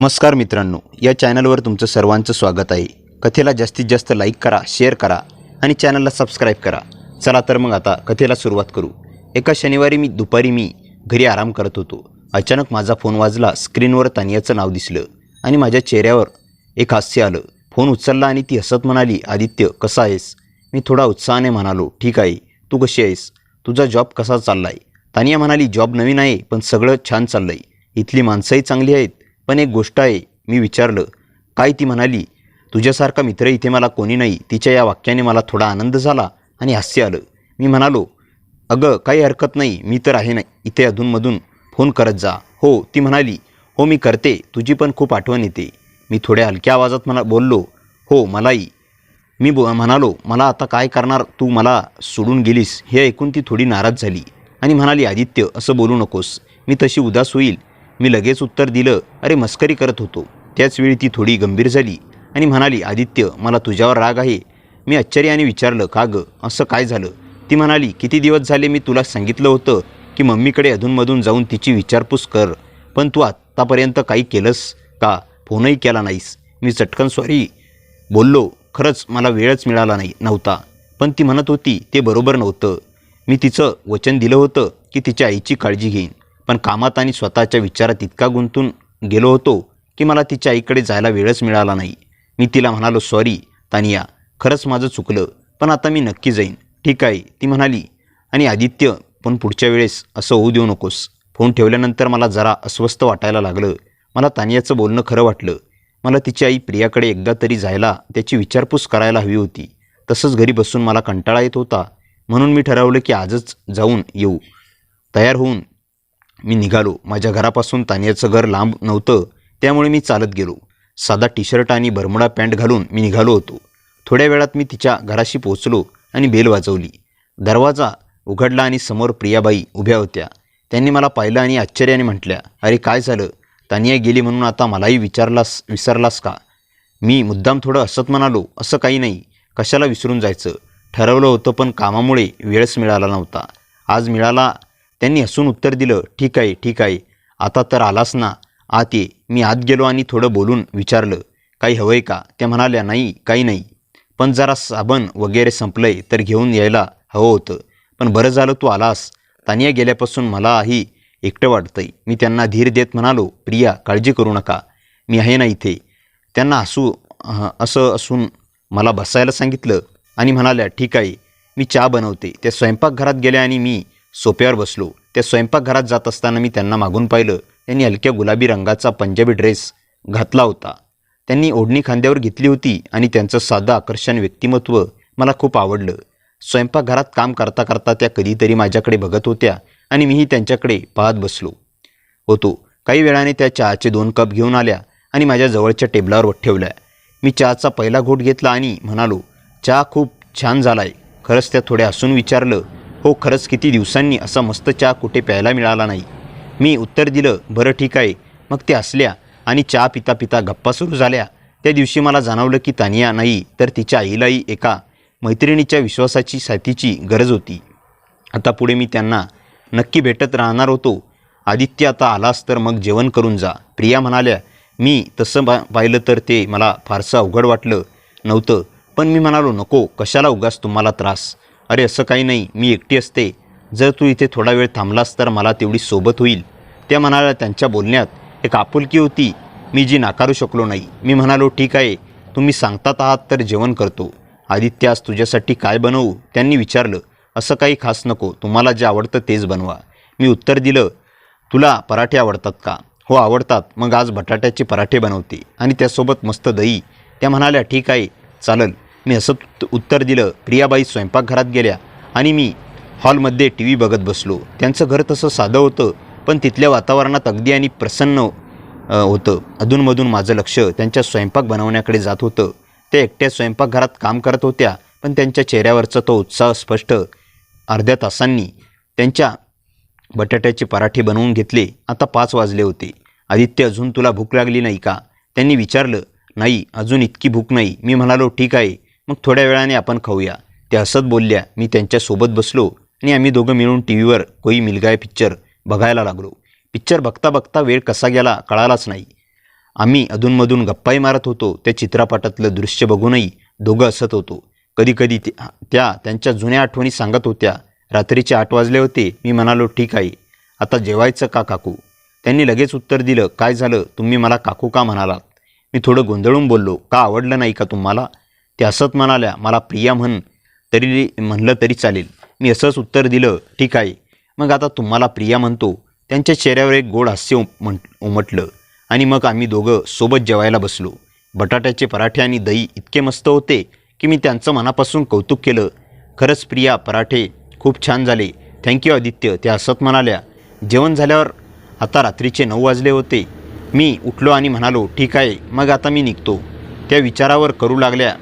नमस्कार मित्रांनो, या चॅनलवर तुमचं सर्वांचं स्वागत आहे। कथेला जास्तीत जास्त लाईक करा, शेअर करा आणि चॅनलला सबस्क्राईब करा। चला तर मग आता कथेला सुरुवात करू। एका शनिवारी दुपारी मी घरी आराम करत होतो। अचानक माझा फोन वाजला। स्क्रीनवर तानियाचं नाव दिसलं आणि माझ्या चेहऱ्यावर एक हास्य आलं। फोन उचलला आणि ती हसत म्हणाली, आदित्य कसा आहेस? मी थोडा उत्साहाने म्हणालो, ठीक आहे, तू कशी आहेस? तुझा जॉब कसा चाललाय? तानिया म्हणाली, जॉब नवीन आहे पण सगळं छान चाललंय। इथली माणसंही चांगली आहेत, पण एक गोष्ट आहे। मी विचारलं, काय? ती म्हणाली, तुझ्यासारखा मित्र इथे मला कोणी नाही। तिच्या या वाक्याने मला थोडा आनंद झाला आणि हास्य आलं। मी म्हणालो, अगं काही हरकत नाही, मी तर आहे ना इथे, अधूनमधून फोन करत जा। हो, ती म्हणाली, हो मी करते, तुझी पण खूप आठवण येते। मी थोड्या हलक्या आवाजात बोललो, हो मलाही। मी म्हणालो, मला आता काय करणार, तू मला सोडून गेलीस? हे ऐकून ती थोडी नाराज झाली आणि म्हणाली, आदित्य असं बोलू नकोस, मी तशी उदास होईल। मी लगेच उत्तर दिलं, अरे मस्करी करत होतो। त्याचवेळी ती थोडी गंभीर झाली आणि म्हणाली, आदित्य मला तुझ्यावर राग आहे। मी आश्चर्याने विचारलं, का गं, असं काय झालं? ती म्हणाली, किती दिवस झाले मी तुला सांगितलं होतं की मम्मीकडे अधूनमधून जाऊन तिची विचारपूस कर, पण तू आत्तापर्यंत काही केलंस का? फोनही केला नाहीस। मी चटकन सॉरी बोललो, खरंच मला वेळच मिळाला नव्हता। पण ती म्हणत होती ते बरोबर नव्हतं। मी तिचं वचन दिलं होतं की तिच्या आईची काळजी घेईन, पण कामात आणि स्वतःच्या विचारात इतका गुंतून गेलो होतो की मला तिच्या आईकडे जायला वेळच मिळाला नाही। मी तिला म्हणालो, सॉरी तानिया, खरंच माझं चुकलं, पण आता मी नक्की जाईन। ठीक आहे, ती म्हणाली, आणि आदित्य पण पुढच्या वेळेस असं होऊ देऊ नकोस। फोन ठेवल्यानंतर मला जरा अस्वस्थ वाटायला लागलं। मला तानियाचं बोलणं खरं वाटलं। मला तिची आई प्रियाकडे एकदा तरी जायला, त्याची विचारपूस करायला हवी होती। तसंच घरी बसून मला कंटाळा येत होता, म्हणून मी ठरवलं की आजच जाऊन येऊ। तयार होऊन मी निघालो। माझ्या घरापासून तानियाचं घर लांब नव्हतं, त्यामुळे मी चालत गेलो। साधा टी शर्ट आणि बरमुडा पॅन्ट घालून मी निघालो होतो। थोड्या वेळात मी तिच्या घराशी पोहोचलो आणि बेल वाजवली। दरवाजा उघडला आणि समोर प्रियाबाई उभ्या होत्या। त्यांनी मला पाहिलं आणि आश्चर्याने म्हटल्या, अरे काय झालं? तानिया गेली म्हणून आता मलाही विसरलास का? मी मुद्दाम थोडं हसत म्हणालो, असं काही नाही, कशाला विसरून जायचं? ठरवलं होतं पण कामामुळे वेळच मिळाला नव्हता। आज मिळाला। त्यांनी हसून उत्तर दिलं, ठीक आहे ठीक आहे, आता तर आलास ना, आत ये। मी आत गेलो आणि थोडं बोलून विचारलं, काही हवंय का? त्या म्हणाल्या, नाही काही नाही, पण जरा साबण वगैरे संपलंय तर घेऊन यायला हवं होतं, पण बरं झालं तू आलास। तानिया गेल्यापासून मलाही एकटं वाटतंय। मी त्यांना धीर देत म्हणालो, प्रिया काळजी करू नका, मी आहे ना इथे। त्यांना असं असून मला बसायला सांगितलं आणि म्हणाल्या, ठीक आहे, मी चहा बनवते। त्या स्वयंपाकघरात गेल्या आणि मी सोफ्यावर बसलो। त्या स्वयंपाकघरात जात असताना मी त्यांना मागून पाहिलं। त्यांनी हलक्या गुलाबी रंगाचा पंजाबी ड्रेस घातला होता। त्यांनी ओढणी खांद्यावर घेतली होती आणि त्यांचं साधं आकर्षण व्यक्तिमत्व मला खूप आवडलं। स्वयंपाकघरात काम करता करता त्या कधीतरी माझ्याकडे बघत होत्या आणि मीही त्यांच्याकडे पाहत बसलो होतो। काही वेळाने त्या चहाचे 2 कप घेऊन आल्या आणि माझ्या जवळच्या टेबलावर ठेवल्या। मी चहाचा पहिला घोट घेतला आणि म्हणालो, चहा खूप छान झालाय। खरंच? त्या थोड्या हसून विचारलं, हो खरंच, किती दिवसांनी असा मस्त चहा कुठे प्यायला मिळाला नाही। मी उत्तर दिलं, बरं ठीक आहे। मग त्या हसल्या आणि चहा पिता पिता गप्पा सुरू झाल्या। त्या दिवशी मला जाणवलं की तानिया नाही तर तिच्या आईलाही एका मैत्रिणीच्या विश्वासाची साथीची गरज होती। आता पुढे मी त्यांना नक्की भेटत राहणार होतो। आदित्य आता आलास तर मग जेवण करून जा, प्रिया म्हणाल्या। मी तसं पाहिलं तर ते मला फारसं अवघड वाटलं नव्हतं, पण मी म्हणालो, नको, कशाला उगाच तुम्हाला त्रास? अरे असं काही नाही, मी एकटी असते, जर तू इथे थोडा वेळ थांबलास तर मला तेवढी सोबत होईल। त्या म्हणाल्या। त्यांच्या बोलण्यात एक आपुलकी होती, मी जी नाकारू शकलो नाही। मी म्हणालो, ठीक आहे, तुम्ही सांगतात आहात तर जेवण करतो। आदित्य आज तुझ्यासाठी काय बनवू? त्यांनी विचारलं। असं काही खास नको, तुम्हाला जे आवडतं तेच बनवा। मी उत्तर दिलं, तुला पराठे आवडतात का? हो आवडतात, मग आज बटाट्याचे पराठे बनवते आणि त्यासोबत मस्त दही। त्या म्हणाल्या, ठीक आहे चालेल। मी असं उत्तर दिलं। प्रियाबाई स्वयंपाकघरात गेल्या आणि मी हॉलमध्ये TV बघत बसलो। त्यांचं घर तसं साधं होतं, पण तिथल्या वातावरणात अगदी आणि प्रसन्न होतं। अधूनमधून माझं लक्ष त्यांच्या स्वयंपाक बनवण्याकडे जात होतं। त्या एकट्या स्वयंपाकघरात काम करत होत्या, पण त्यांच्या चेहऱ्यावरचा तो उत्साह स्पष्ट। अर्ध्या तासांनी त्यांच्या बटाट्याचे पराठे बनवून घेतले। आता 5 वाजले होते। आदित्य, अजून तुला भूक लागली नाही का? त्यांनी विचारलं। नाही, अजून इतकी भूक नाही। मी म्हणालो, ठीक आहे, मग थोड्या वेळाने आपण खाऊया। त्या हसत बोलल्या। मी त्यांच्यासोबत बसलो आणि आम्ही दोघं मिळून टीव्हीवर कोई मिल गया पिक्चर बघायला लागलो। पिक्चर बघता बघता वेळ कसा गेला कळालाच नाही। आम्ही अधूनमधून गप्पाही मारत होतो. त्या चित्रपटातलं दृश्य बघूनही दोघं हसत होतो. कधीकधी त्या त्यांच्या जुन्या आठवणी सांगत होत्या. रात्रीचे 8 वाजले होते. मी म्हणालो, ठीक आहे, आता जेवायचं का काकू? त्यांनी लगेच उत्तर दिलं, काय झालं, तुम्ही मला काकू का म्हणालात? मी थोडं गोंधळून बोललो, का आवडलं नाही का तुम्हाला? त्या हसत म्हणाल्या, मला प्रिया म्हणलं तरी चालेल. मी असंच उत्तर दिलं, ठीक आहे, मग आता तुम्हाला प्रिया म्हणतो. त्यांच्या चेहऱ्यावर एक गोड हास्य उमटलं आणि मग आम्ही दोघं सोबत जेवायला बसलो. बटाट्याचे पराठे आणि दही इतके मस्त होते की मी त्यांचं मनापासून कौतुक केलं. खरंच प्रिया, पराठे खूप छान झाले. थँक्यू आदित्य, त्या हसत म्हणाल्या. जेवण झाल्यावर आता रात्रीचे 9 वाजले होते. मी उठलो आणि म्हणालो, ठीक आहे, मग आता मी निघतो. त्या विचारावर करू लागल्या,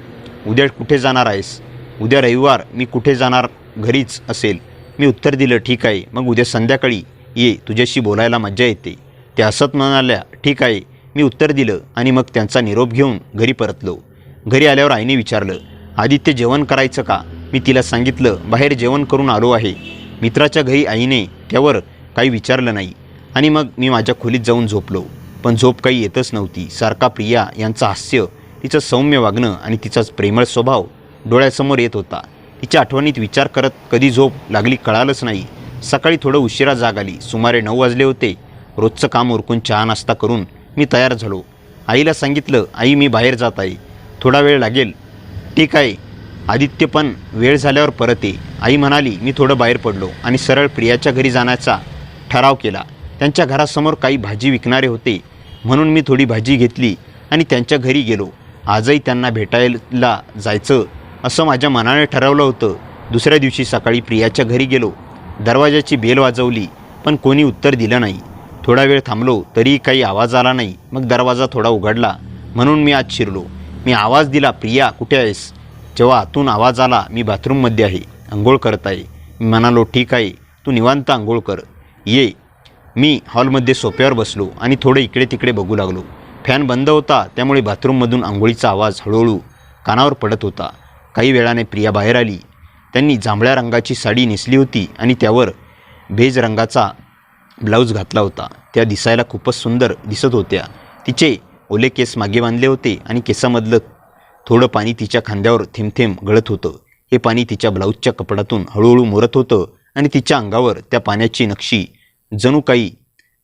उद्या कुठे जाणार आहेस? उद्या रविवार, मी कुठे जाणार, घरीच असेल. मी उत्तर दिलं, ठीक आहे, मग उद्या संध्याकाळी ये, तुझ्याशी बोलायला मज्जा येते. त्या हसत म्हणाल्या, ठीक आहे, मी उत्तर दिलं आणि मग त्यांचा निरोप घेऊन घरी परतलो. घरी आल्यावर आईने विचारलं, आदित्य जेवण करायचं का? मी तिला सांगितलं, बाहेर जेवण करून आलो आहे. मित्राच्या घरी. आईने त्यावर काही विचारलं नाही आणि मग मी माझ्या खोलीत जाऊन झोपलो. पण झोप काही येतच नव्हती. सारखा प्रिया यांचं हास्य, तिचं सौम्य वागणं आणि तिचाच प्रेमळ स्वभाव डोळ्यासमोर येत होता. तिच्या आठवणीत विचार करत कधी झोप लागली कळालंच नाही. सकाळी थोडं उशिरा जाग आली. सुमारे 9 वाजले होते. रोजचं काम उरकून चहा नाश्ता करून मी तयार झालो. आईला सांगितलं, आई मी बाहेर जात आहे, थोडा वेळ लागेल. ठीक आहे आदित्य, पण वेळ झाल्यावर परत ये. आई म्हणाली. मी थोडं बाहेर पडलो आणि सरळ प्रियाच्या घरी जाण्याचा ठराव केला. त्यांच्या घरासमोर काही भाजी विकणारे होते म्हणून मी थोडी भाजी घेतली आणि त्यांच्या घरी गेलो. आजही त्यांना भेटायला जायचं असं माझ्या मनाने ठरवलं होतं. दुसऱ्या दिवशी सकाळी प्रियाच्या घरी गेलो. दरवाजाची बेल वाजवली पण कोणी उत्तर दिलं नाही. थोडा वेळ थांबलो तरी काही आवाज आला नाही. मग दरवाजा थोडा उघडला म्हणून मी आत शिरलो. मी आवाज दिला, प्रिया कुठे आहेस? जेव्हा आतून आवाज आला, मी बाथरूममध्ये आहे, अंघोळ करत आहे. मी म्हणालो, ठीक आहे, तू निवांत अंघोळ कर, ये. मी हॉलमध्ये सोफ्यावर बसलो आणि थोडं इकडे तिकडे बघू लागलो. फॅन बंद होता त्यामुळे बाथरूममधून आंघोळीचा आवाज हळूहळू कानावर पडत होता. काही वेळाने प्रिया बाहेर आली. त्यांनी जांभळ्या रंगाची साडी नेसली होती आणि त्यावर बेज रंगाचा ब्लाऊज घातला होता. त्या दिसायला खूपच सुंदर दिसत होत्या. तिचे ओले केस मागे बांधले होते आणि केसामधलं थोडं पाणी तिच्या खांद्यावर थेंब थेंब गळत होतं. हे पाणी तिच्या ब्लाऊजच्या कपड्यातून हळूहळू मुरत होतं आणि तिच्या अंगावर त्या पाण्याची नक्षी जणू काही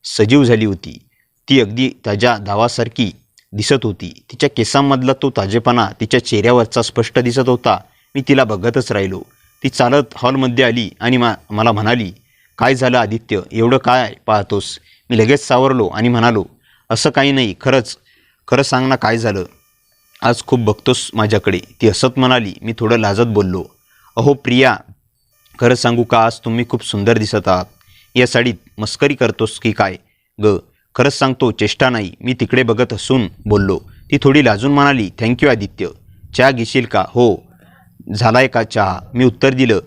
सजीव झाली होती. ती अगदी ताज्या दावासारखी दिसत होती. तिच्या केसांमधला तो ताजेपणा तिच्या चेहऱ्यावरचा स्पष्ट दिसत होता. मी तिला बघतच राहिलो. ती चालत हॉलमध्ये आली आणि मला म्हणाली, काय झालं आदित्य, एवढं काय पाहतोस? मी लगेच सावरलो आणि म्हणालो, असं काही नाही, खरं सांग ना, काय झालं? आज खूप बघतोस माझ्याकडे. ती हसत म्हणाली. मी थोडं लाजत बोललो, अहो प्रिया, खरं सांगू का, आज तुम्ही खूप सुंदर दिसत आहात. या साडीत मस्करी करतोस की काय ग? खरंच सांगतो, चेष्टा नाही. मी तिकडे बघत हसून बोललो. ती थोडी लाजून म्हणाली, थँक्यू आदित्य, चहा घेशील का? हो. झालाय का चहा? मी उत्तर दिलं,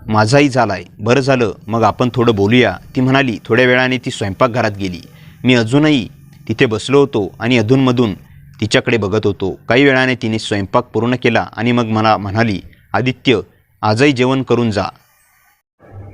माझाही झालाय. बरं झालं, मग आपण थोडं बोलूया, ती म्हणाली. थोड्या वेळाने ती स्वयंपाकघरात गेली. मी अजूनही तिथे बसलो होतो आणि अधूनमधून तिच्याकडे बघत होतो. काही वेळाने तिने स्वयंपाक पूर्ण केला आणि मग मला म्हणाली, आदित्य, आजही जेवण करून जा,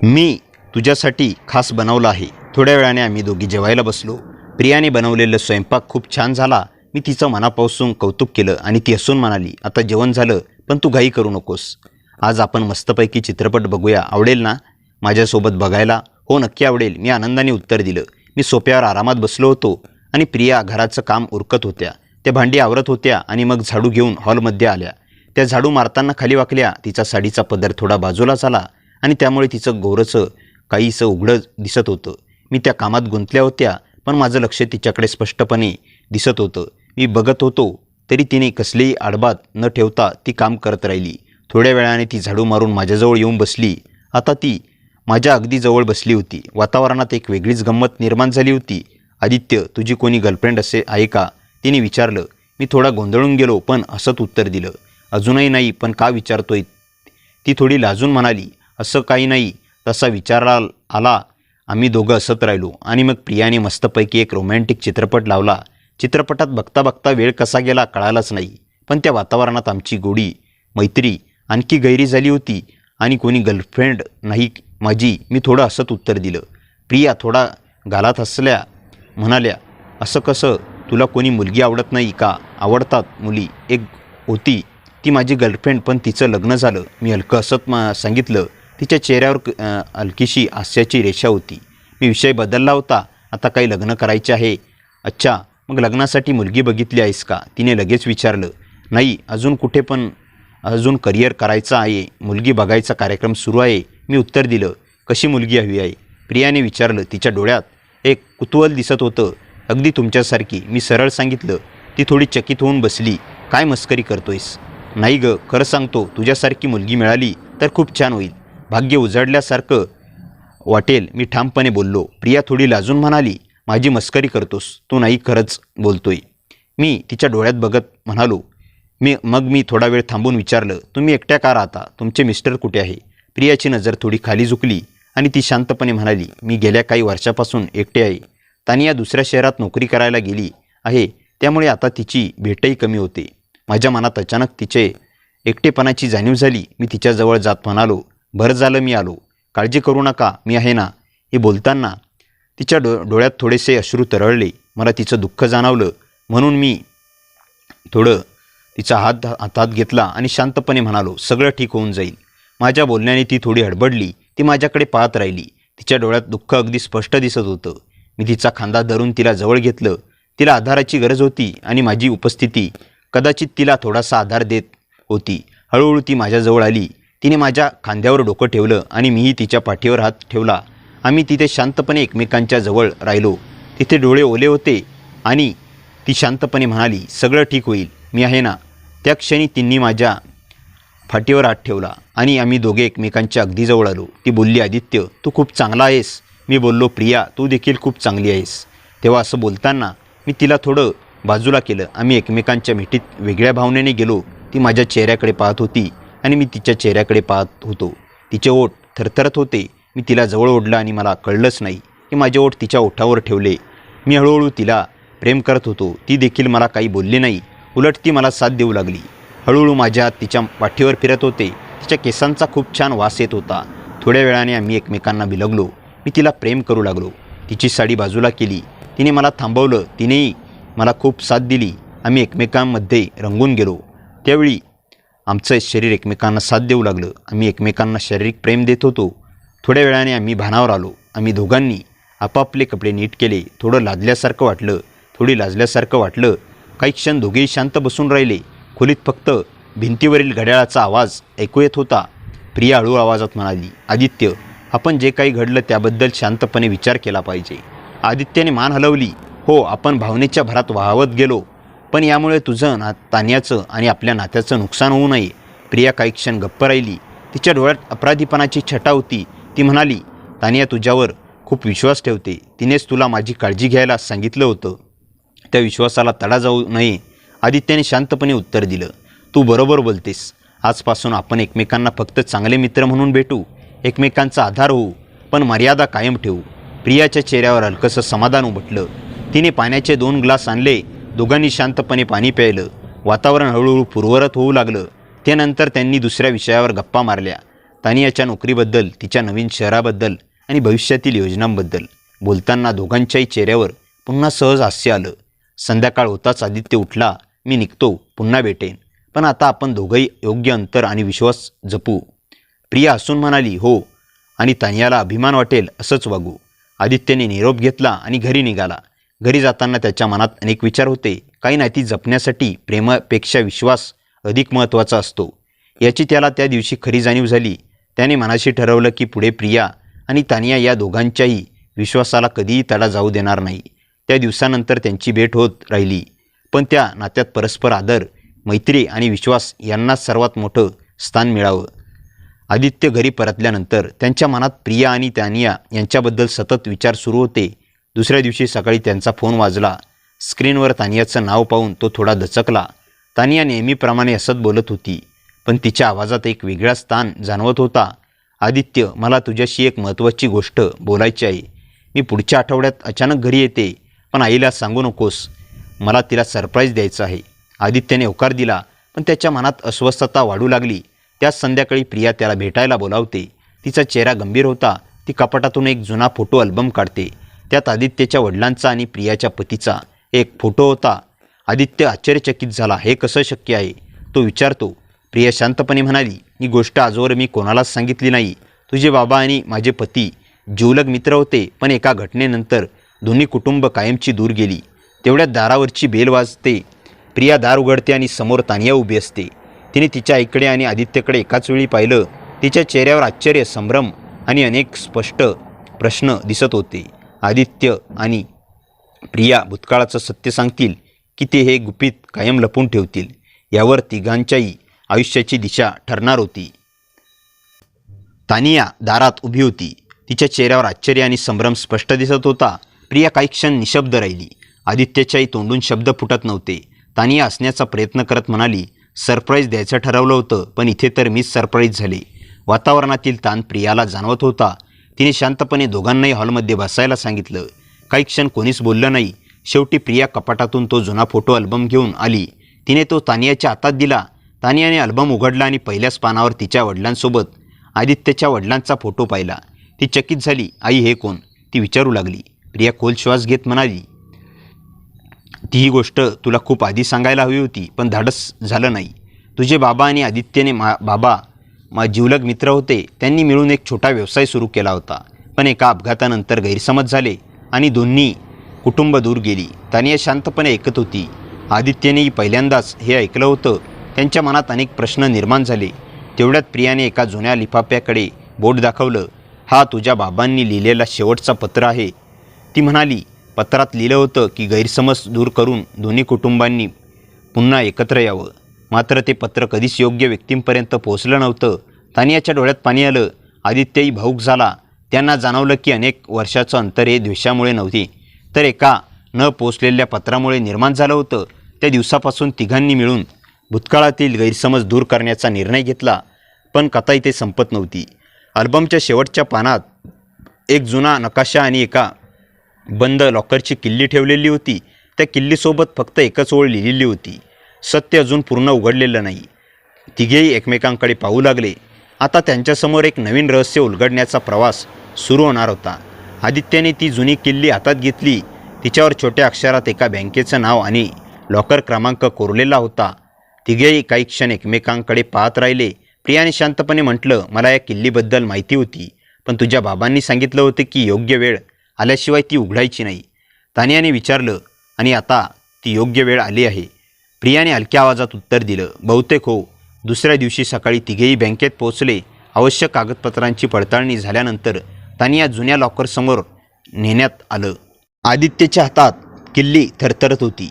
मी तुझ्यासाठी खास बनवलं आहे. थोड्या वेळाने आम्ही दोघी जेवायला बसलो. प्रियाने बनवलेलं स्वयंपाक खूप छान झाला. मी तिचं मनापासून कौतुक केलं आणि ती हसून म्हणाली, आता जेवण झालं, पण तू घाई करू नकोस. आज आपण मस्तपैकी चित्रपट बघूया, आवडेल ना माझ्यासोबत बघायला? हो नक्की आवडेल, मी आनंदाने उत्तर दिलं. मी सोफ्यावर आरामात बसलो होतो आणि प्रिया घराचं काम उरकत होत्या. त्या भांडी आवरत होत्या आणि मग झाडू घेऊन हॉलमध्ये आल्या. त्या झाडू मारताना खाली वाकल्या. तिचा साडीचा पदर थोडा बाजूला झाला आणि त्यामुळे तिचं गोरचं काहीसं उघडं दिसत होतं. मी त्या कामात गुंतल्या होत्या पण माझं लक्ष तिच्याकडे स्पष्टपणे दिसत होतं. मी बघत होतो तरी तिने कसलेही आडबात न ठेवता ती काम करत राहिली. थोड्या वेळाने ती झाडू मारून माझ्याजवळ येऊन बसली. आता ती माझ्या अगदी जवळ बसली होती. वातावरणात एक वेगळीच गंमत निर्माण झाली होती. आदित्य, तुझी कोणी गर्लफ्रेंड आहे का? तिने विचारलं. मी थोडा गोंधळून गेलो पण हसत उत्तर दिलं, अजूनही नाही, पण का विचारतोय? ती थोडी लाजून म्हणाली, असं काही नाही, तसा विचार आला. आम्ही दोघं हसत राहिलो आणि मग प्रियाने मस्तपैकी एक रोमॅन्टिक चित्रपट लावला. चित्रपटात बघता बघता वेळ कसा गेला कळालाच नाही. पण त्या वातावरणात आमची गोडी मैत्री आणखी गहिरी झाली होती. आणि कोणी गर्लफ्रेंड नाही माझी? मी थोडं हसत उत्तर दिलं. प्रिया थोडा गालात हसल्या म्हणाल्या, असं कसं? तुला कोणी मुलगी आवडत नाही का? आवडतात मुली. एक होती ती माझी गर्लफ्रेंड, पण तिचं लग्न झालं. मी हलकं हसत सांगितलं. तिच्या चेहऱ्यावर हलकीशी हास्याची रेषा होती. मी विषय बदलला होता. आता काही लग्न करायचे आहे. अच्छा, मग लग्नासाठी मुलगी बघितली आहेस का? तिने लगेच विचारलं. नाही अजून कुठे, पण अजून करिअर करायचं आहे. मुलगी बघायचा कार्यक्रम सुरू आहे. मी उत्तर दिलं. कशी मुलगी हवी आहे? प्रियाने विचारलं. तिच्या डोळ्यात एक कुतूहल दिसत होतं. अगदी तुमच्यासारखी, मी सरळ सांगितलं. ती थोडी चकित होऊन बसली. काय मस्करी करतोयस? नाही ग, खरं सांगतो, तुझ्यासारखी मुलगी मिळाली तर खूप छान होईल. भाग्य उजाडल्यासारखं वाटेल, मी ठामपणे बोललो. प्रिया थोडी लाजून म्हणाली. माझी मस्करी करतोस तू? नाही, खरंच बोलतोय. मी तिच्या डोळ्यात बघत म्हणालो. मी थोडा वेळ थांबून विचारलं. तुम्ही एकट्या का राहता? तुमचे मिस्टर कुठे आहे? प्रियाची नजर थोडी खाली झुकली आणि ती शांतपणे म्हणाली. मी गेल्या काही वर्षापासून एकटे आहे. तानिया दुसऱ्या शहरात नोकरी करायला गेली आहे, त्यामुळे आता तिची भेटही कमी होते. माझ्या मनात अचानक तिचे एकटेपणाची जाणीव झाली. मी तिच्याजवळ जात म्हणालो. बरं झालं मी आलो. काळजी करू नका, मी आहे ना. हे बोलताना तिच्या डोळ्यात थोडेसे अश्रू तरळले. मला तिचं दुःख जाणवलं, म्हणून मी थोडं तिचा हात हातात घेतला आणि शांतपणे म्हणालो. सगळं ठीक होऊन जाईल. माझ्या बोलण्याने ती थोडी हडबडली. ती माझ्याकडे पाहत राहिली. तिच्या डोळ्यात दुःख अगदी स्पष्ट दिसत होतं. मी तिचा खांदा धरून तिला जवळ घेतलं. तिला आधाराची गरज होती आणि माझी उपस्थिती कदाचित तिला थोडासा आधार देत होती. हळूहळू ती माझ्याजवळ आली. तिने माझ्या खांद्यावर डोकं ठेवलं आणि मीही तिच्या पाठीवर हात ठेवला. आम्ही तिथे शांतपणे एकमेकांच्या जवळ राहिलो. तिथे डोळे ओले होते आणि ती शांतपणे म्हणाली. सगळं ठीक होईल, मी आहे ना. त्या क्षणी तिने माझ्या फाटीवर हात ठेवला आणि आम्ही दोघे एकमेकांच्या अगदी जवळ आलो. ती बोलली. आदित्य, तू खूप चांगला आहेस. मी बोललो. प्रिया, तू देखील खूप चांगली आहेस. तेव्हा असं बोलताना मी तिला थोडं बाजूला केलं. आम्ही एकमेकांच्या मिठीत वेगळ्या भावनेने गेलो. ती माझ्या चेहऱ्याकडे पाहत होती आणि मी तिच्या चेहऱ्याकडे पाहत होतो. तिचे ओठ थरथरत होते. मी तिला जवळ ओढलं आणि मला कळलंच नाही की माझे ओठ तिच्या ओठावर ठेवले. मी हळूहळू तिला प्रेम करत होतो. ती देखील मला काही बोलली नाही. उलट ती मला साथ देऊ लागली. हळूहळू माझ्या हात तिच्या पाठीवर फिरत होते. तिच्या केसांचा खूप छान वास येत होता. थोड्या वेळाने आम्ही एकमेकांना बिलगलो. मी तिला प्रेम करू लागलो. तिची साडी बाजूला केली. तिने मला थांबवलं. तिनेही मला खूप साथ दिली. आम्ही एकमेकांमध्ये रंगून गेलो. त्यावेळी आमचं शरीर एकमेकांना साथ देऊ लागलं. आम्ही एकमेकांना शारीरिक प्रेम देत होतो. थोड्या वेळाने आम्ही भानावर आलो. आम्ही दोघांनी आपापले कपडे नीट केले. थोडं लाजल्यासारखं वाटलं, थोडी लाजल्यासारखं वाटलं. काही क्षण दोघेही शांत बसून राहिले. खोलीत फक्त भिंतीवरील घड्याळाचा आवाज ऐकू येत होता. प्रिया हळू आवाजात म्हणाली. आदित्य, आपण जे काही घडलं त्याबद्दल शांतपणे विचार केला पाहिजे. आदित्यने मान हलवली. हो, आपण भावनेच्या भरात वाहवत गेलो, पण यामुळे तुझं तान्याचं आणि आपल्या नात्याचं नुकसान होऊ नये. प्रिया काही क्षण गप्प राहिली. तिच्या डोळ्यात अपराधीपणाची छटा होती. ती म्हणाली. तानिया तुझ्यावर खूप विश्वास ठेवते. तिनेच तुला माझी काळजी घ्यायला सांगितलं होतं. त्या विश्वासाला तडा जाऊ नये. आदित्याने शांतपणे उत्तर दिलं. तू बरोबर बोलतेस. आजपासून आपण एकमेकांना फक्त चांगले मित्र म्हणून भेटू, एकमेकांचा आधार होऊ, पण मर्यादा कायम ठेवू. प्रियाच्या चेहऱ्यावर हलकंसं समाधान उमटलं. तिने पाण्याचे 2 ग्लास आणले. दोघांनी शांतपणे पाणी प्यायलं. वातावरण हळूहळू पूर्ववत होऊ लागलं. त्यानंतर त्यांनी दुसऱ्या विषयावर गप्पा मारल्या. तानियाच्या नोकरीबद्दल, तिच्या नवीन शहराबद्दल आणि भविष्यातील योजनांबद्दल. बोलताना दोघांच्याही चेहऱ्यावर पुन्हा सहज हास्य आलं. संध्याकाळ होताच आदित्य उठला. मी निघतो, पुन्हा भेटेन, पण आता आपण दोघंही योग्य अंतर आणि विश्वास जपू. प्रिया हसून म्हणाली. हो, आणि तानियाला अभिमान वाटेल असंच वागू. आदित्यने निरोप घेतला आणि घरी निघाला. घरी जाताना त्याच्या मनात अनेक विचार होते. काही नाती जपण्यासाठी प्रेमापेक्षा विश्वास अधिक महत्त्वाचा असतो, याची त्याला त्या दिवशी खरी जाणीव झाली. त्याने मनाशी ठरवलं की पुढे प्रिया आणि तानिया या दोघांच्याही विश्वासाला कधीही तडा जाऊ देणार नाही. त्या दिवसानंतर त्यांची भेट होत राहिली, पण त्या नात्यात परस्पर आदर, मैत्री आणि विश्वास यांनाच सर्वात मोठं स्थान मिळावं. आदित्य घरी परतल्यानंतर त्यांच्या मनात प्रिया आणि तानिया यांच्याबद्दल सतत विचार सुरू होते. दुसऱ्या दिवशी सकाळी त्यांचा फोन वाजला. स्क्रीनवर तानियाचं नाव पाहून तो थोडा दचकला. तानिया नेहमीप्रमाणे हसत बोलत होती, पण तिच्या आवाजात एक वेगळा स्थान जाणवत होता. आदित्य, मला तुझ्याशी एक महत्त्वाची गोष्ट बोलायची आहे. मी पुढच्या आठवड्यात अचानक घरी येते, पण आईला सांगू नकोस. मला तिला सरप्राईज द्यायचं आहे. आदित्यने होकार दिला, पण त्याच्या मनात अस्वस्थता वाढू लागली. त्याच संध्याकाळी प्रिया त्याला भेटायला बोलावते. तिचा चेहरा गंभीर होता. ती कपाटातून एक जुना फोटो अल्बम काढते. त्यात आदित्यच्या वडिलांचा आणि प्रियाच्या पतीचा एक फोटो होता. आदित्य आश्चर्यचकित झाला. हे कसं शक्य आहे? तो विचारतो. प्रिया शांतपणे म्हणाली, ही गोष्ट आजवर मी कोणालाच सांगितली नाही. तुझे बाबा आणि माझे पती जिवलग मित्र होते, पण एका घटनेनंतर दोन्ही कुटुंब कायमची दूर गेली. तेवढ्यात दारावरची बेल वाजते. प्रिया दार उघडते आणि समोर तानिया उभी असते. तिने तिच्या आईकडे आणि आदित्यकडे एकाच वेळी पाहिलं. तिच्या चेहऱ्यावर आश्चर्य, संभ्रम आणि अनेक स्पष्ट प्रश्न दिसत होते. आदित्य आणि प्रिया भूतकाळाचं सत्य सांगतील की ते हे गुपित कायम लपून ठेवतील, यावर तिघांच्याही आयुष्याची दिशा ठरणार होती. तानिया दारात उभी होती. तिच्या चेहऱ्यावर आश्चर्य आणि संभ्रम स्पष्ट दिसत होता. प्रिया काही क्षण निशब्द राहिली. आदित्यच्याही तोंडून शब्द फुटत नव्हते. तानिया हसण्याचा प्रयत्न करत म्हणाली, सरप्राईज द्यायचं ठरवलं होतं, पण इथे तर मीच सरप्राईज झाले. वातावरणातील ताण प्रियाला जाणवत होता. तिने शांतपणे दोघांनाही हॉलमध्ये बसायला सांगितलं. काही क्षण कोणीच बोललं नाही. शेवटी प्रिया कपाटातून तो जुना फोटो अल्बम घेऊन आली. तिने तो तानियाच्या हातात दिला. तानियाने अल्बम उघडला आणि पहिल्याच पानावर तिच्या वडिलांसोबत आदित्यच्या वडिलांचा फोटो पाहिला. ती चकित झाली. आई, हे कोण? ती विचारू लागली. प्रिया खोल श्वास घेत म्हणाली, ती ही गोष्ट तुला खूप आधी सांगायला हवी होती, पण धाडस झालं नाही. तुझे बाबा आणि आदित्यने बाबा जिवलग मित्र होते. त्यांनी मिळून एक छोटा व्यवसाय सुरू केला होता, पण एका अपघातानंतर गैरसमज झाले आणि दोन्ही कुटुंब दूर गेली. तानिया शांतपणे ऐकत होती. आदित्यनेही पहिल्यांदाच हे ऐकलं होतं. त्यांच्या मनात अनेक प्रश्न निर्माण झाले. तेवढ्यात प्रियाने एका जुन्या लिफाफ्याकडे बोट दाखवलं. हा तुझ्या बाबांनी लिहिलेला शेवटचा पत्र आहे. ती म्हणाली, पत्रात लिहिलं होतं की गैरसमज दूर करून दोन्ही कुटुंबांनी पुन्हा एकत्र यावं. मात्र ते पत्र कधीच योग्य व्यक्तींपर्यंत पोहोचलं नव्हतं. तानियाच्या डोळ्यात पाणी आलं. आदित्यही भावूक झाला. त्यांना जाणवलं की अनेक वर्षाचं अंतर हे द्वेषामुळे नव्हते, तर एका न पोचलेल्या पत्रामुळे निर्माण झालं होतं. त्या दिवसापासून तिघांनी मिळून भूतकाळातील गैरसमज दूर करण्याचा निर्णय घेतला. पण कथा इथे संपत नव्हती. अल्बमच्या शेवटच्या पानात एक जुना नकाशा आणि एका बंद लॉकरची किल्ली ठेवलेली होती. त्या किल्लीसोबत फक्त एकच ओळ लिहिलेली होती, सत्य अजून पूर्ण उघडलेलं नाही. तिघेही एकमेकांकडे पाहू लागले. आता त्यांच्यासमोर एक नवीन रहस्य उलगडण्याचा प्रवास सुरू होणार होता. आदित्यने ती जुनी किल्ली हातात घेतली. तिच्यावर छोट्या अक्षरात एका बँकेचं नाव आणि लॉकर क्रमांक कोरलेला होता. तिघेही काही क्षण एकमेकांकडे पाहत राहिले. प्रियाने शांतपणे म्हटलं, मला या किल्लीबद्दल माहिती होती, पण तुझ्या बाबांनी सांगितलं होतं की योग्य वेळ आल्याशिवाय ती उघडायची नाही. तानियाने विचारलं, आणि आता ती योग्य वेळ आली आहे? प्रियाने हलक्या आवाजात उत्तर दिलं, बहुतेक हो. दुसऱ्या दिवशी सकाळी तिघेही बँकेत पोहोचले. आवश्यक कागदपत्रांची पडताळणी झाल्यानंतर तानिया जुन्या लॉकरसमोर नेण्यात आलं. आदित्यच्या हातात किल्ली थरथरत होती.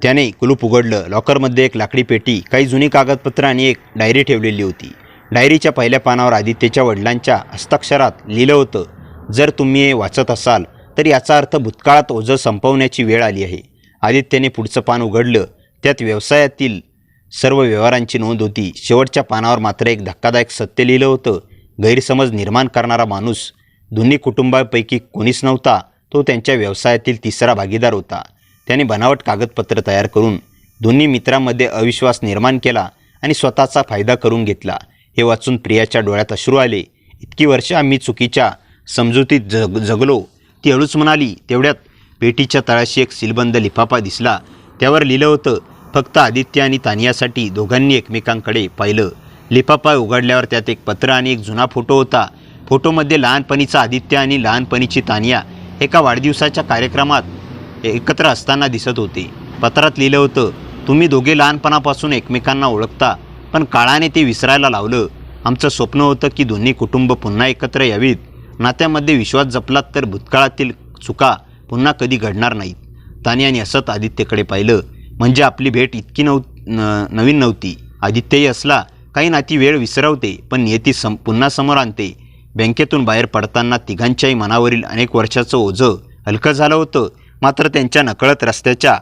त्याने कुलूप उघडलं. लॉकरमध्ये एक लाकडी पेटी, काही जुनी कागदपत्रं आणि एक डायरी ठेवलेली होती. डायरीच्या पहिल्या पानावर आदित्यच्या वडिलांच्या हस्ताक्षरात लिहिलं होतं, जर तुम्ही हे वाचत असाल तर याचा अर्थ भूतकाळात ओझं संपवण्याची वेळ आली आहे. आदित्यने पुढचं पान उघडलं. त्यात व्यवसायातील सर्व व्यवहारांची नोंद होती. शेवटच्या पानावर मात्र एक धक्कादायक सत्य लिहिलं होतं. गैरसमज निर्माण करणारा माणूस दोन्ही कुटुंबापैकी कोणीच नव्हता. तो त्यांच्या व्यवसायातील तिसरा भागीदार होता. त्याने बनावट कागदपत्र तयार करून दोन्ही मित्रांमध्ये अविश्वास निर्माण केला आणि स्वतःचा फायदा करून घेतला. हे वाचून प्रियाच्या डोळ्यात अश्रू आले. इतकी वर्ष आम्ही चुकीच्या समजुतीत जगलो, ती हळूच म्हणाली. तेवढ्यात पेटीच्या तळाशी एक सीलबंद लिफाफा दिसला. त्यावर लिहिलं होतं, फक्त आदित्य आणि तानियासाठी. दोघांनी एकमेकांकडे पाहिलं. लिफाफा उघडल्यावर त्यात एक पत्र आणि एक जुना फोटो होता. फोटोमध्ये लहानपणीचा आदित्य आणि लहानपणीची तानिया एका वाढदिवसाच्या कार्यक्रमात एकत्र असताना दिसत होते. पत्रात लिहिलं होतं, तुम्ही दोघे लहानपणापासून एकमेकांना ओळखता, पण काळाने ते विसरायला लावलं. आमचं स्वप्न होतं की दोन्ही कुटुंब पुन्हा एकत्र यावीत. नात्यामध्ये विश्वास जपलात तर भूतकाळातील चुका पुन्हा कधी घडणार नाहीत. तानियाने असत आदित्यकडे पाहिलं. म्हणजे आपली भेट इतकी नवीन नव्हती. आदित्यही असला, काही नाती वेळ विसरवते, पण नियती पुन्हा समोर आणते. बँकेतून बाहेर पडताना तिघांच्याही मनावरील अनेक वर्षाचं ओझं हलकं झालं होतं. मात्र त्यांच्या नकळत रस्त्याच्या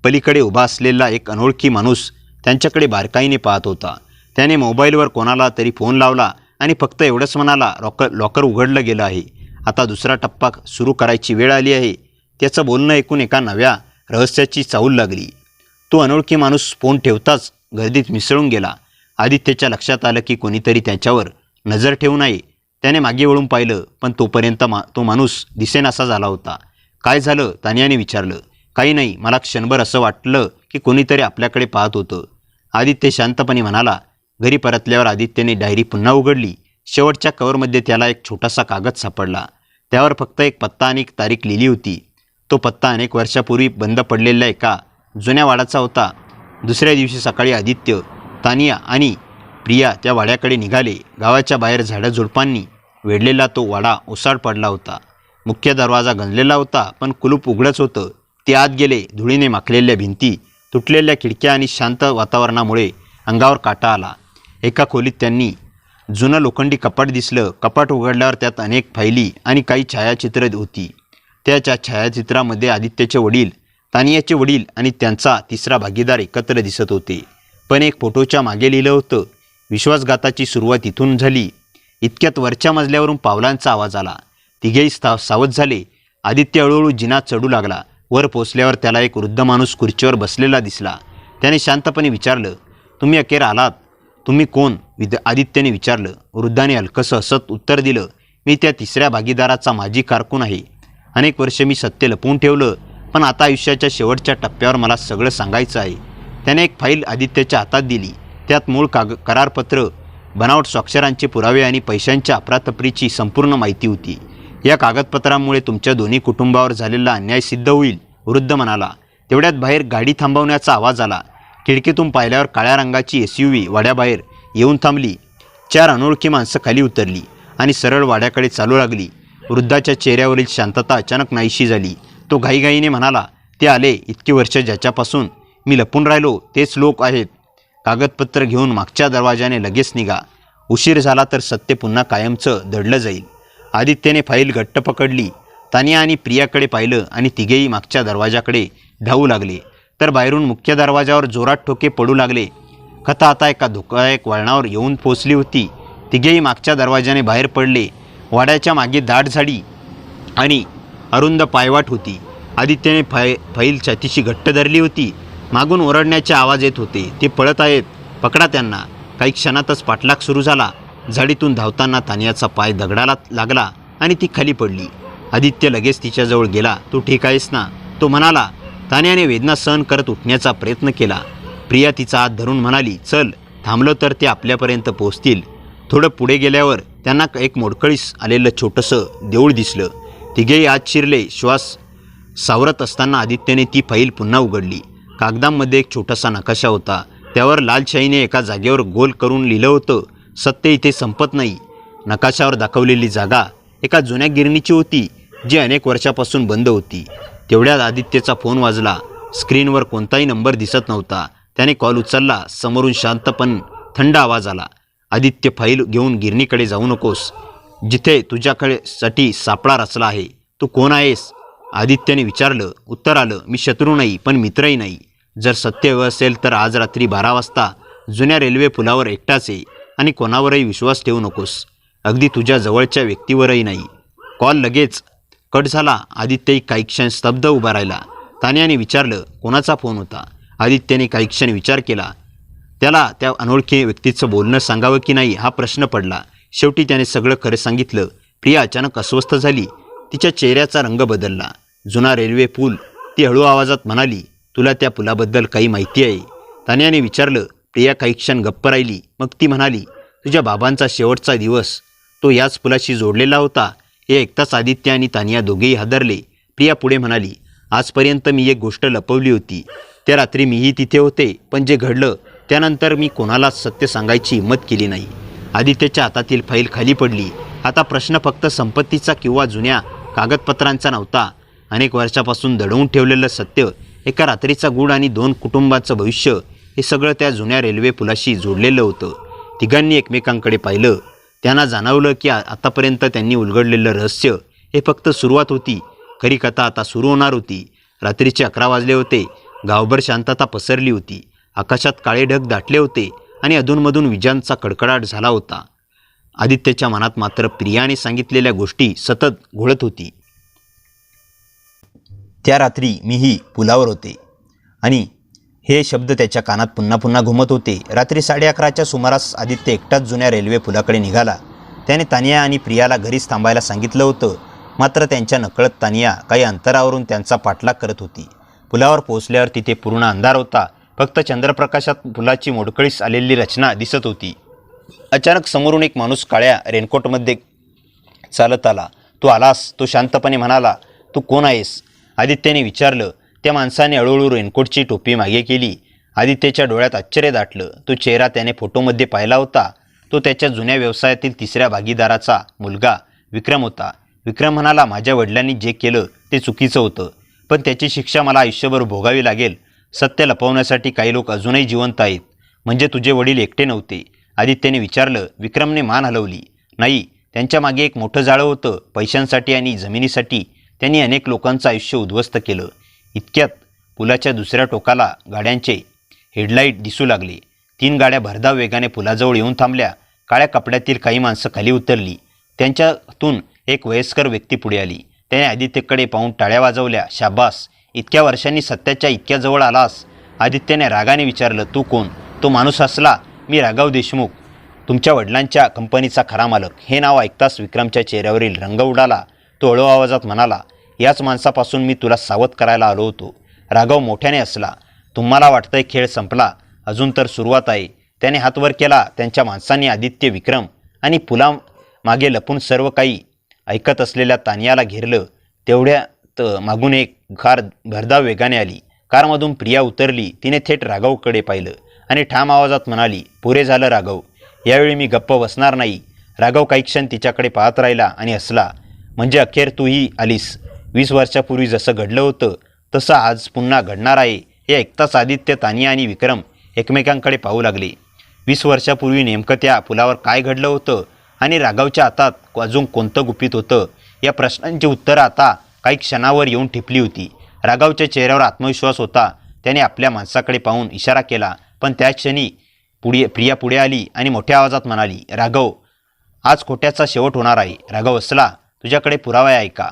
पलीकडे उभा असलेला एक अनोळखी माणूस त्यांच्याकडे बारकाईने पाहत होता. त्याने मोबाईलवर कोणाला तरी फोन लावला आणि फक्त एवढंच म्हणाला, लॉकर उघडलं गेलं आहे. आता दुसरा टप्पा सुरू करायची वेळ आली आहे. त्याचं बोलणं ऐकून एका नव्या रहस्याची चाहूल लागली. तो अनोळखी माणूस फोन ठेवताच गर्दीत मिसळून गेला. आदित्यच्या लक्षात आलं की कोणीतरी त्याच्यावर नजर ठेवू नये. त्याने मागे वळून पाहिलं, पण तोपर्यंत तो माणूस दिसेनासा झाला होता. काय झालं? तानियाने विचारलं. काही नाही, मला क्षणभर असं वाटलं की कोणीतरी आपल्याकडे पाहत होतं. आदित्य शांतपणे म्हणाला. घरी परतल्यावर आदित्यने डायरी पुन्हा उघडली. शेवटच्या कव्हरमध्ये त्याला एक छोटासा कागद सापडला. त्यावर फक्त एक पत्ता आणि एक तारीख लिहिली होती. तो पत्ता अनेक वर्षापूर्वी बंद पडलेल्या एका जुन्या वाड्याचा होता. दुसऱ्या दिवशी सकाळी आदित्य, तानिया आणि प्रिया त्या वाड्याकडे निघाले. गावाच्या बाहेर झाडझुडपांनी वेढलेला तो वाडा ओसाड पडला होता. मुख्य दरवाजा गंजलेला होता, पण कुलूप उघडच होतं. ते आत गेले. धुळीने माखलेल्या भिंती, तुटलेल्या खिडक्या आणि शांत वातावरणामुळे अंगावर काटा आला. एका खोलीत त्यांनी जुनं लोखंडी कपाट दिसलं. कपाट उघडल्यावर त्यात अनेक फायली आणि काही छायाचित्रं होती. त्याच्या छायाचित्रामध्ये आदित्यचे वडील, तानियाचे वडील आणि त्यांचा तिसरा भागीदार एकत्र दिसत होते. पण एक फोटोच्या मागे लिहिलं होतं, विश्वासघाताची सुरुवात इथून झाली. इतक्यात वरच्या मजल्यावरून पावलांचा आवाज आला. तिघेही सावध झाले. आदित्य हळूहळू जिना चढू लागला. वर पोचल्यावर त्याला एक वृद्ध माणूस खुर्चीवर बसलेला दिसला. त्याने शांतपणे विचारलं, तुम्ही अखेर आलात? तुम्ही कोण? आदित्यने विचारलं. वृद्धाने हलकंसं हसत उत्तर दिलं, मी त्या तिसऱ्या भागीदाराचा माजी कारकून आहे. अनेक वर्ष मी सत्य लपवून ठेवलं, पण आता आयुष्याच्या शेवटच्या टप्प्यावर मला सगळं सांगायचं आहे. त्याने एक फाईल आदित्यच्या हातात दिली. त्यात मूळ करारपत्र, बनावट स्वाक्षरांचे पुरावे आणि पैशांच्या अफरातफरीची संपूर्ण माहिती होती. या कागदपत्रांमुळे तुमच्या दोन्ही कुटुंबावर झालेला अन्याय सिद्ध होईल, वृद्ध म्हणाला. तेवढ्यात बाहेर गाडी थांबवण्याचा आवाज आला. खिडकीतून पाहिल्यावर काळ्या रंगाची SUV वाड्याबाहेर येऊन थांबली. 4 अनोळखी माणसं खाली उतरली आणि सरळ वाड्याकडे चालू लागली. वृद्धाच्या चेहऱ्यावरील शांतता अचानक नाहीशी झाली. तो घाईघाईने म्हणाला, ते आले. इतकी वर्ष ज्याच्यापासून मी लपून राहिलो तेच लोक आहेत. कागदपत्र घेऊन मागच्या दरवाजाने लगेच निघा. उशीर झाला तर सत्य पुन्हा कायमचं दडलं जाईल. आदित्यने फाईल घट्ट पकडली. तानिया आणि प्रियाकडे पाहिलं आणि तिघेही मागच्या दरवाजाकडे धावू लागले. तर बाहेरून मुख्य दरवाजावर जोरात ठोके पडू लागले. कथा आता एका धोकादायक वळणावर येऊन पोचली होती. तिघेही मागच्या दरवाजाने बाहेर पडले. वाड्याच्या मागे दाट झाडी आणि अरुंद पायवाट होती. आदित्यने फाईल छातीशी घट्ट धरली होती. मागून ओरडण्याचे आवाज येत होते, ते पळत आहेत, पकडा त्यांना. काही क्षणातच पाठलाग सुरू झाला. झाडीतून धावताना तानियाचा पाय दगडाला लागला आणि ती खाली पडली. आदित्य लगेच तिच्याजवळ गेला. तू ठीक आहेस ना? तो म्हणाला. तानियाने वेदना सहन करत उठण्याचा प्रयत्न केला. प्रिया तिचा हात धरून म्हणाली, चल, थांबलो तर ते आपल्यापर्यंत पोहोचतील. थोडं पुढे गेल्यावर त्यांना एक मोडकळीस आलेलं छोटंसं देऊळ दिसलं. तिघेही आत शिरले. श्वास सावरत असताना आदित्यने ती फाईल पुन्हा उघडली. कागदांमध्ये एक छोटासा नकाशा होता. त्यावर लाल शाईने एका जागेवर गोल करून लिहिलं होतं, सत्य इथे संपत नाही. नकाशावर दाखवलेली जागा एका जुन्या गिरणीची होती, जी अनेक वर्षापासून बंद होती. तेवढ्यात आदित्यचा फोन वाजला. स्क्रीनवर कोणताही नंबर दिसत नव्हता. त्याने कॉल उचलला. समोरून शांत पण थंड आवाज आला, आदित्य, फाईल घेऊन गिरणीकडे जाऊ नकोस. जिथे तुझ्याकडे साठी सापळा रचला आहे. तू कोण आहेस? आदित्यने विचारलं. उत्तर आलं, मी शत्रू नाही, पण मित्रही नाही. जर सत्य हवं असेल तर आज रात्री 12 वाजता जुन्या रेल्वे पुलावर एकटाच ये आणि कोणावरही विश्वास ठेवू नकोस, अगदी तुझ्या जवळच्या व्यक्तीवरही नाही. कॉल लगेच कट झाला. आदित्यही काही क्षण स्तब्ध उभा राहिला. तानियाने विचारलं, कोणाचा फोन होता? आदित्यने काही क्षण विचार केला. त्याला त्या अनोळखी व्यक्तीचं बोलणं सांगावं की नाही हा प्रश्न पडला. शेवटी त्याने सगळं खरं सांगितलं. प्रिया अचानक अस्वस्थ झाली. तिच्या चेहऱ्याचा रंग बदलला. जुना रेल्वे पूल, ती हळू आवाजात म्हणाली, तुला त्या पुलाबद्दल काही माहिती आहे? तानियाने विचारलं. प्रिया काही क्षण गप्प राहिली. मग ती म्हणाली, तुझ्या बाबांचा शेवटचा दिवस तो याच पुलाशी जोडलेला होता. हे ऐकताच आदित्य आणि तानिया दोघेही हादरले. प्रिया पुढे म्हणाली, आजपर्यंत मी एक गोष्ट लपवली होती. त्या रात्री मीही तिथे होते, पण जे घडलं त्यानंतर मी कोणालाच सत्य सांगायची हिंमत केली नाही. आदित्यच्या हातातील फाईल खाली पडली. आता प्रश्न फक्त संपत्तीचा किंवा जुन्या कागदपत्रांचा नव्हता. अनेक वर्षापासून दडवून ठेवलेलं सत्य, एका रात्रीचा गूढ आणि 2 कुटुंबांचं भविष्य, हे सगळं त्या जुन्या रेल्वे पुलाशी जोडलेलं होतं. तिघांनी एकमेकांकडे पाहिलं. त्यांना जाणवलं की आतापर्यंत त्यांनी उलगडलेलं रहस्य हे फक्त सुरुवात होती. खरी कथा आता सुरू होणार होती. रात्रीचे 11 वाजले होते. गावभर शांतता पसरली होती. आकाशात काळे ढग दाटले होते आणि अधूनमधून विजांचा कडकडाट झाला होता. आदित्यच्या मनात मात्र प्रियाने सांगितलेल्या गोष्टी सतत घोळत होती. त्या रात्री मीही पुलावर होते आणि हे शब्द त्याच्या कानात पुन्हा पुन्हा घुमत होते. रात्री 11:30च्या सुमारास आदित्य एकटाच जुन्या रेल्वे पुलाकडे निघाला. त्याने तानिया आणि प्रियाला घरीच थांबायला सांगितलं होतं. मात्र त्यांच्या नकळत तानिया काही अंतरावरून त्यांचा पाठलाग करत होती. पुलावर पोहोचल्यावर तिथे पूर्ण अंधार होता. फक्त चंद्रप्रकाशात पुलाची मोडकळीस आलेली रचना दिसत होती. अचानक समोरून एक माणूस काळ्या रेनकोटमध्ये चालत आला. तू आलास? तो शांतपणे म्हणाला. तू कोण आहेस? आदित्यने विचारलं. त्या माणसाने हळूहळू रेनकोटची टोपी मागे केली. आदित्यच्या डोळ्यात आश्चर्य दाटलं. तो चेहरा त्याने फोटोमध्ये पाहिला होता. तो त्याच्या जुन्या व्यवसायातील तिसऱ्या भागीदाराचा मुलगा विक्रम होता. विक्रम म्हणाला, माझ्या वडिलांनी जे केलं ते चुकीचं होतं, पण त्याची शिक्षा मला आयुष्यभर भोगावी लागेल. सत्य लपवण्यासाठी काही लोक अजूनही जिवंत आहेत. म्हणजे तुझे वडील एकटे नव्हते? आदित्यने विचारलं. विक्रमने मान हलवली. नाही, त्यांच्या मागे एक मोठं जाळं होतं. पैशांसाठी आणि जमिनीसाठी त्यांनी अनेक लोकांचं आयुष्य उद्ध्वस्त केलं. इतक्यात पुलाच्या दुसऱ्या टोकाला गाड्यांचे हेडलाईट दिसू लागले. 3 गाड्या भरधाव वेगाने पुलाजवळ येऊन थांबल्या. काळ्या कपड्यातील काही माणसं खाली उतरली. त्यांच्यातून एक वयस्कर व्यक्ती पुढे आली. त्याने आदित्यकडे पाहून टाळ्या वाजवल्या. शाबास, इतक्या वर्षांनी सत्याच्या इतक्या जवळ आलास. आदित्यने रागाने विचारलं. तू कोण? तो माणूस हसला. मी राघव देशमुख, तुमच्या वडिलांच्या कंपनीचा खरा मालक. हे नाव ऐकताच विक्रमच्या चेहऱ्यावरील रंग उडाला. तो हळू आवाजात म्हणाला, याच माणसापासून मी तुला सावध करायला आलो होतो. राघव मोठ्याने हसला. तुम्हाला वाटतंय खेळ संपला? अजून तर सुरुवात आहे. त्याने हात वर केला. त्यांच्या माणसांनी आदित्य, विक्रम आणि पुला मागे लपून सर्व काही ऐकत असलेल्या तानियाला घेरलं. तेवढ्यात मागून एक कार भरधाव वेगाने आली. कारमधून प्रिया उतरली. तिने थेट राघवकडे पाहिलं आणि ठाम आवाजात म्हणाली, पुरे झालं राघव, यावेळी मी गप्प बसणार नाही. राघव काही क्षण तिच्याकडे पाहत राहिला आणि हसला. म्हणजे अखेर तूही आलीस. 20 वर्षापूर्वी जसं घडलं होतं तसं आज पुन्हा घडणार आहे. हे ऐकताच आदित्य, तानिया आणि विक्रम एकमेकांकडे पाहू लागले. 20 वर्षापूर्वी नेमकं त्या पुलावर काय घडलं होतं आणि राघवच्या हातात अजून कोणतं गुपित होतं, या प्रश्नांची उत्तरं आता काही क्षणावर येऊन ठिपली होती. राघवच्या चेहऱ्यावर आत्मविश्वास होता. त्याने आपल्या माणसाकडे पाहून इशारा केला, पण त्याच क्षणी प्रिया पुढे आली आणि मोठ्या आवाजात म्हणाली, राघव, आज खोट्याचा शेवट होणार आहे. राघव हसला. तुझ्याकडे पुरावा आहे का?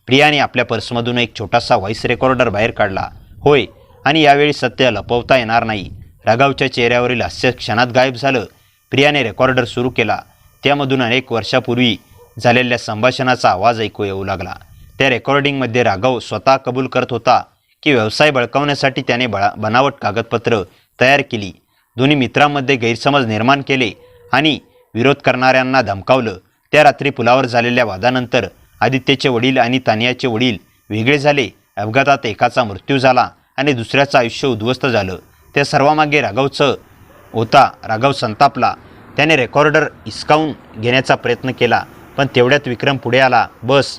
प्रियाने आपल्या पर्समधून एक छोटासा व्हॉइस रेकॉर्डर बाहेर काढला. होय, आणि यावेळी सत्य लपवता येणार नाही. राघवच्या चेहऱ्यावरील हास्य क्षणात गायब झालं. प्रियाने रेकॉर्डर सुरू केला. त्यामधून अनेक वर्षापूर्वी झालेल्या संभाषणाचा आवाज ऐकू येऊ लागला. त्या रेकॉर्डिंगमध्ये राघव स्वतः कबूल करत होता की व्यवसाय बळकावण्यासाठी त्याने बनावट कागदपत्र तयार केली, दोन्ही मित्रांमध्ये गैरसमज निर्माण केले आणि विरोध करणाऱ्यांना धमकावलं. त्या रात्री पुलावर झालेल्या वादानंतर आदित्यचे वडील आणि तानियाचे वडील वेगळे झाले. अपघातात एकाचा मृत्यू झाला आणि दुसऱ्याचं आयुष्य उद्ध्वस्त झालं. त्या सर्वामागे राघवचं होता. राघव संतापला. त्याने रेकॉर्डर हिसकावून घेण्याचा प्रयत्न केला, पण तेवढ्यात विक्रम पुढे आला. बस,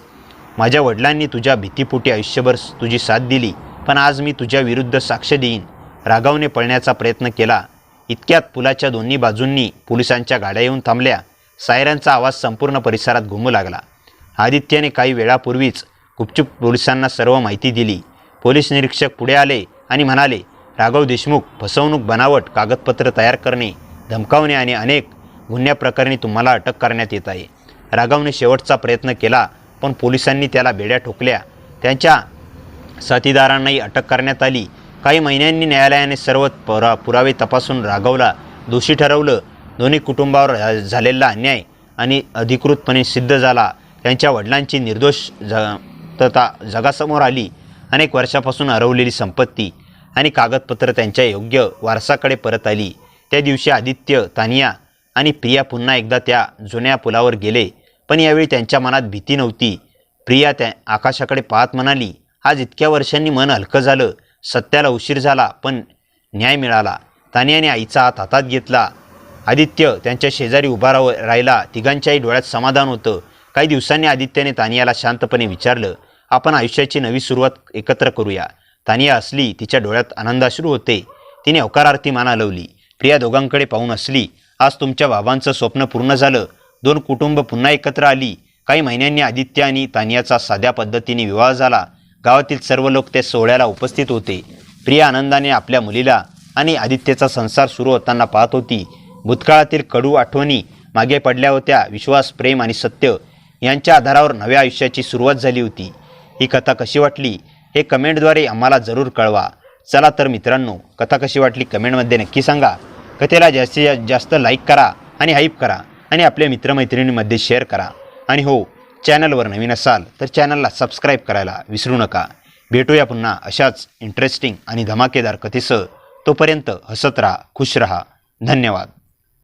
माझ्या वडिलांनी तुझ्या भीतीपोटी आयुष्यभर तुझी साथ दिली, पण आज मी तुझ्या विरुद्ध साक्ष देईन. राघवने पळण्याचा प्रयत्न केला. इतक्यात पुलाच्या दोन्ही बाजूंनी पोलिसांच्या गाड्या येऊन थांबल्या. सायरनचा आवाज संपूर्ण परिसरात घुमू लागला. आदित्यने काही वेळापूर्वीच गुपचूप पोलिसांना सर्व माहिती दिली. पोलीस निरीक्षक पुढे आले आणि म्हणाले, राघव देशमुख, फसवणूक, बनावट कागदपत्र तयार करणे, धमकावणे आणि अनेक गुन्ह्याप्रकरणी तुम्हाला अटक करण्यात येत आहे. राघवने शेवटचा प्रयत्न केला, पण पोलिसांनी त्याला बेड्या ठोकल्या. त्यांच्या साथीदारांनाही अटक करण्यात आली. काही महिन्यांनी न्यायालयाने सर्व पुरावे तपासून राघवला दोषी ठरवलं. दोन्ही कुटुंबावर झालेला अन्याय आणि अधिकृतपणे सिद्ध झाला. त्यांच्या वडिलांची निर्दोषता जगासमोर आली. अनेक वर्षापासून हरवलेली संपत्ती आणि कागदपत्र त्यांच्या योग्य वारसाकडे परत आली. त्या दिवशी आदित्य, तानिया आणि प्रिया पुन्हा एकदा त्या जुन्या पुलावर गेले, पण यावेळी त्यांच्या मनात भीती नव्हती. प्रिया त्या आकाशाकडे पाहत म्हणाली, आज इतक्या वर्षांनी मन हलकं झालं. सत्याला उशीर झाला, पण न्याय मिळाला. तानियाने आईचा हात हातात घेतला. आदित्य त्यांच्या शेजारी उभा राहिला. तिघांच्याही डोळ्यात समाधान होतं. काही दिवसांनी आदित्यने तानियाला शांतपणे विचारलं, आपण आयुष्याची नवी सुरुवात एकत्र करूया. तानिया हसली. तिच्या डोळ्यात आनंदाश्रू होते. तिने होकारार्थी मान हलवली. प्रिया दोघांकडे पाहून हसली. आज तुमच्या बाबांचं स्वप्न पूर्ण झालं. 2 कुटुंब पुन्हा एकत्र आली. काही महिन्यांनी आदित्य आणि तानियाचा साध्या पद्धतीने विवाह झाला. गावातील सर्व लोक त्या सोहळ्याला उपस्थित होते. प्रिया आनंदाने आपल्या मुलीला आणि आदित्यचा संसार सुरू होताना पाहत होती. भूतकाळातील कडू आठवणी मागे पडल्या होत्या. विश्वास, प्रेम आणि सत्य यांच्या आधारावर नव्या आयुष्याची सुरुवात झाली होती. ही कथा कशी वाटली हे कमेंटद्वारे आम्हाला जरूर कळवा. चला तर मित्रांनो, कथा कशी वाटली कमेंटमध्ये नक्की सांगा. कथेला जास्तीत जास्त लाईक करा आणि हाईप करा आणि आपल्या मित्रमैत्रिणींमध्ये शेअर करा. आणि हो, चॅनलवर नवीन असाल तर चॅनलला सबस्क्राईब करायला विसरू नका. भेटूया पुन्हा अशाच इंटरेस्टिंग आणि धमाकेदार कथेसह. तोपर्यंत हसत राहा, खुश राहा. धन्यवाद.